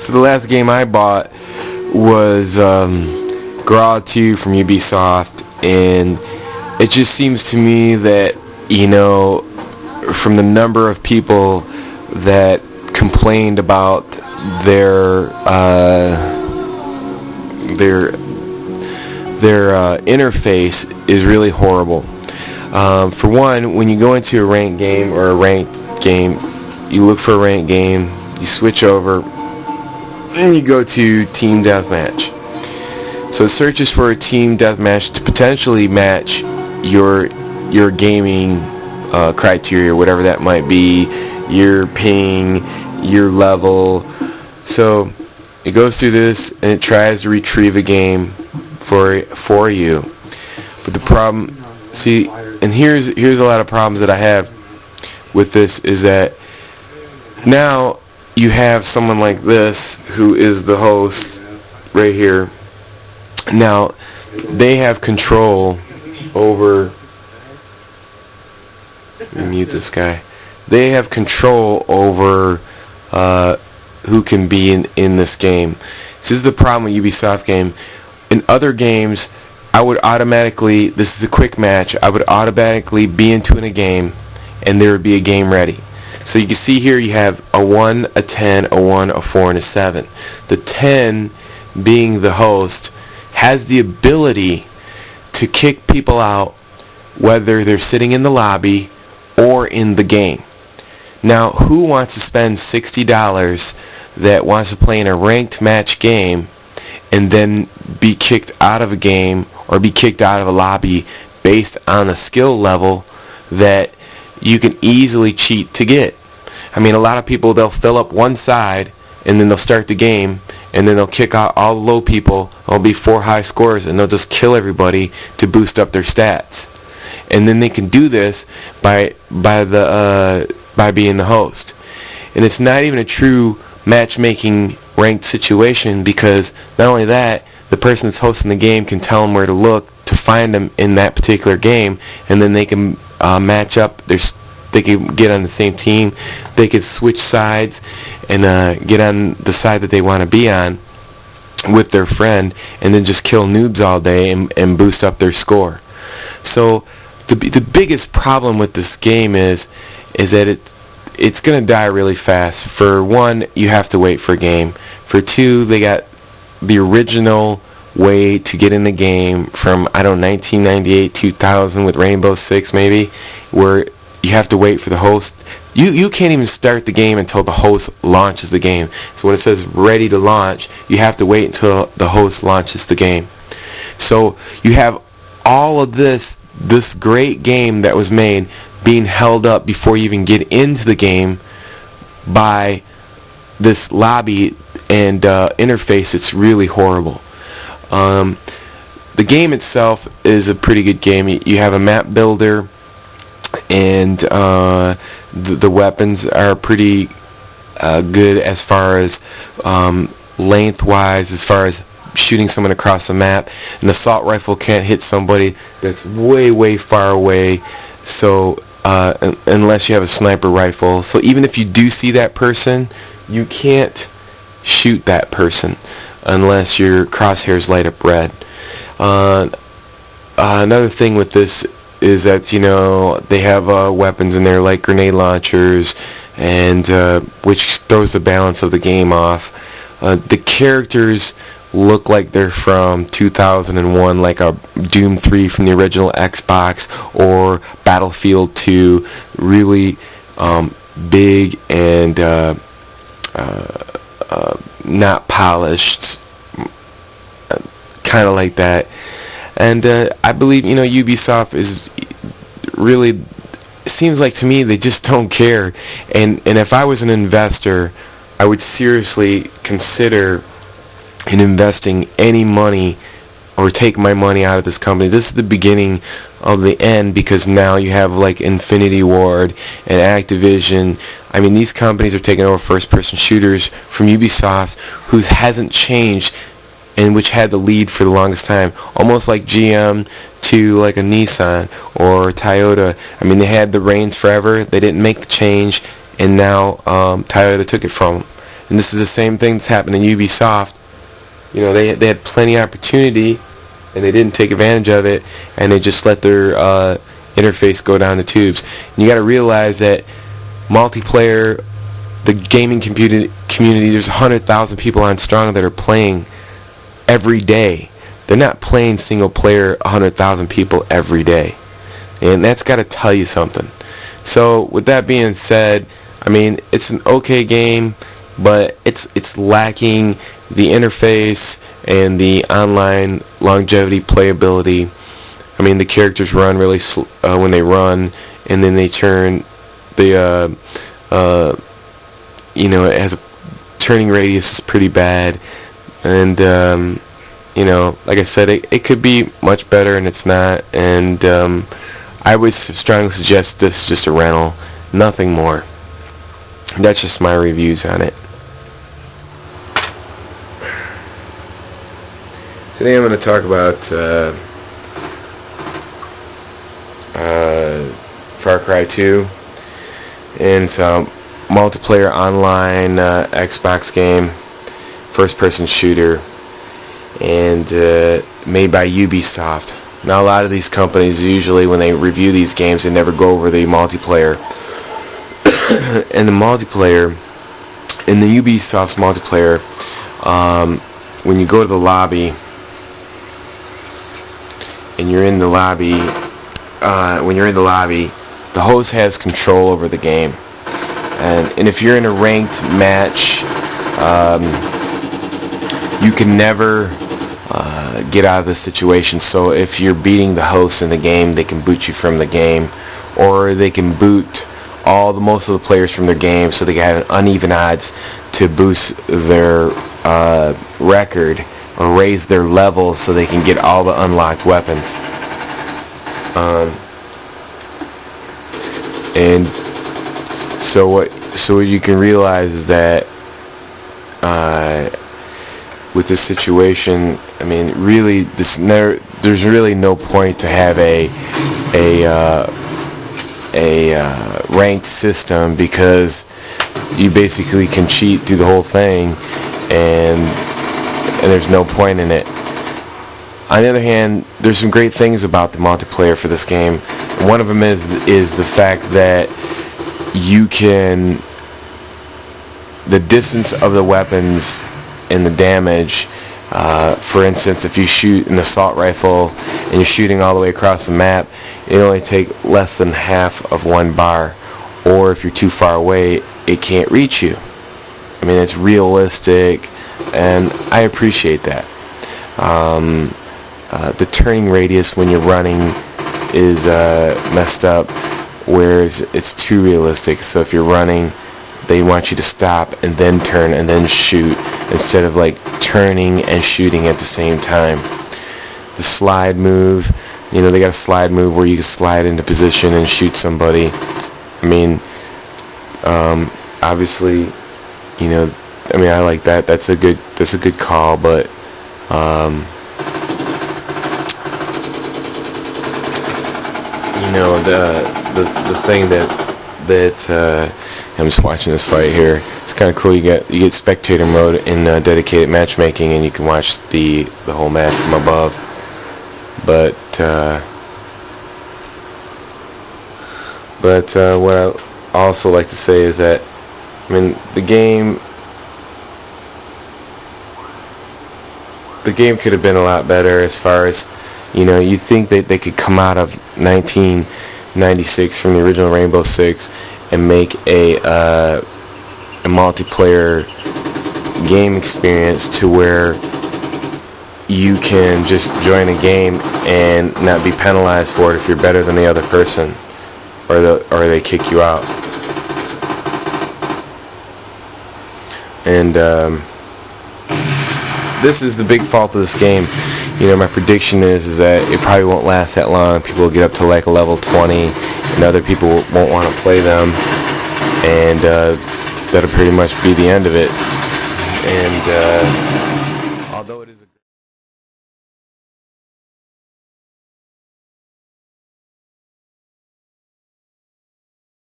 So the last game I bought was GRAW 2 from Ubisoft, and it just seems to me that, you know, from the number of people that complained about their interface is really horrible. For one, when you go into a ranked game or a ranked game, you look for a ranked game, you switch over, and you go to Team Deathmatch. So it searches for a Team Deathmatch to potentially match your gaming criteria, whatever that might be, your ping, your level. So it goes through this and it tries to retrieve a game for you. But the problem, see, and here's a lot of problems that I have with this, is that now you have someone like this who is the host right here. Now they have control over, let me mute this guy. They have control over who can be in this game. This is the problem with Ubisoft game. In other games, I would automatically, this is a quick match, I would automatically be into a game and there would be a game ready. So you can see here you have a 1, a 10, a 1, a 4, and a 7. The 10, being the host, has the ability to kick people out whether they're sitting in the lobby or in the game. Now, who wants to spend $60 that wants to play in a ranked match game and then be kicked out of a game or be kicked out of a lobby based on a skill level that you can easily cheat to get? I mean, a lot of people, they'll fill up one side and then they'll start the game and then they'll kick out all the low people. There'll be 4 high scores and they'll just kill everybody to boost up their stats. And then they can do this by being the host. And it's not even a true matchmaking ranked situation, because not only that, the person that's hosting the game can tell them where to look to find them in that particular game, and then they can match up. They can get on the same team. They can switch sides and get on the side that they want to be on with their friend, and then just kill noobs all day and boost up their score. So the biggest problem with this game is that it's going to die really fast. For one, you have to wait for a game. For two, they got the original way to get in the game from, I don't know, 1998, 2000 with Rainbow Six maybe, where you have to wait for the host. You can't even start the game until the host launches the game. So when it says ready to launch, you have to wait until the host launches the game. So you have all of this great game that was made being held up before you even get into the game by this lobby and interface. It's really horrible. The game itself is a pretty good game. You have a map builder, and the weapons are pretty good as far as lengthwise, as far as shooting someone across the map. An assault rifle can't hit somebody that's way far away, so unless you have a sniper rifle. So even if you do see that person, you can't shoot that person unless your crosshairs light up red. Another thing with this is that, you know, they have weapons in there like grenade launchers, and which throws the balance of the game off. The characters look like they're from 2001, like a Doom 3 from the original Xbox, or Battlefield 2, really big and not polished, kind of like that. And I believe, you know, Ubisoft is really, it seems like to me they just don't care. And if I was an investor, I would seriously consider in investing any money or take my money out of this company. This is the beginning of the end, because now you have like Infinity Ward and Activision. I mean, these companies are taking over first-person shooters from Ubisoft, who hasn't changed and which had the lead for the longest time, almost like GM to like a Nissan or Toyota. I mean, they had the reins forever. They didn't make the change, and now Toyota took it from them. And this is the same thing that's happened in Ubisoft. You know, they had plenty of opportunity, and they didn't take advantage of it, and they just let their interface go down the tubes. And you got to realize that multiplayer, the gaming community, there's 100,000 people on Strong that are playing every day. They're not playing single player 100,000 people every day. And that's got to tell you something. So with that being said, I mean, it's an okay game, but it's lacking the interface and the online longevity playability. I mean, the characters run really when they run, and then they turn. You know, it has a turning radius is pretty bad, and you know, like I said, it could be much better, and it's not. And I would strongly suggest this is just a rental, nothing more. That's just my reviews on it. Today I'm going to talk about Far Cry 2, and it's a multiplayer online Xbox game, first-person shooter, and made by Ubisoft. Now, a lot of these companies, usually when they review these games, they never go over the multiplayer. And the multiplayer, in the Ubisoft's multiplayer, when you go to the lobby, and you're in the lobby, the host has control over the game. And if you're in a ranked match, you can never get out of the situation. So if you're beating the host in the game, they can boot you from the game, or they can boot most of the players from their game, so they can have uneven odds to boost their record or raise their level, so they can get all the unlocked weapons. And so what you can realize is that with this situation, I mean, really, there's really no point to have a ranked system, because you basically can cheat through the whole thing, and there's no point in it. On the other hand, there's some great things about the multiplayer for this game. One of them is the fact that you can, the distance of the weapons and the damage. For instance, if you shoot an assault rifle and you're shooting all the way across the map, it only take less than half of one bar. Or if you're too far away, it can't reach you. I mean, it's realistic, and I appreciate that. The turning radius when you're running is messed up, whereas it's too realistic. So if you're running, they want you to stop and then turn and then shoot, instead of like turning and shooting at the same time. The slide move, you know, they got a slide move where you can slide into position and shoot somebody. I mean, obviously, you know, I mean, I like that. That's a good call, but you know, the thing that I'm just watching this fight here. It's kind of cool. You get spectator mode in dedicated matchmaking, and you can watch the whole match from above. But what I also like to say is that, I mean, the game could have been a lot better as far as, you know, you think that they could come out of 1996 from the original Rainbow Six and make a multiplayer game experience to where you can just join a game and not be penalized for it if you're better than the other person, or they kick you out. And this is the big fault of this game. You know, my prediction is that it probably won't last that long. People will get up to like a level 20, and other people won't want to play them, and that'll pretty much be the end of it. And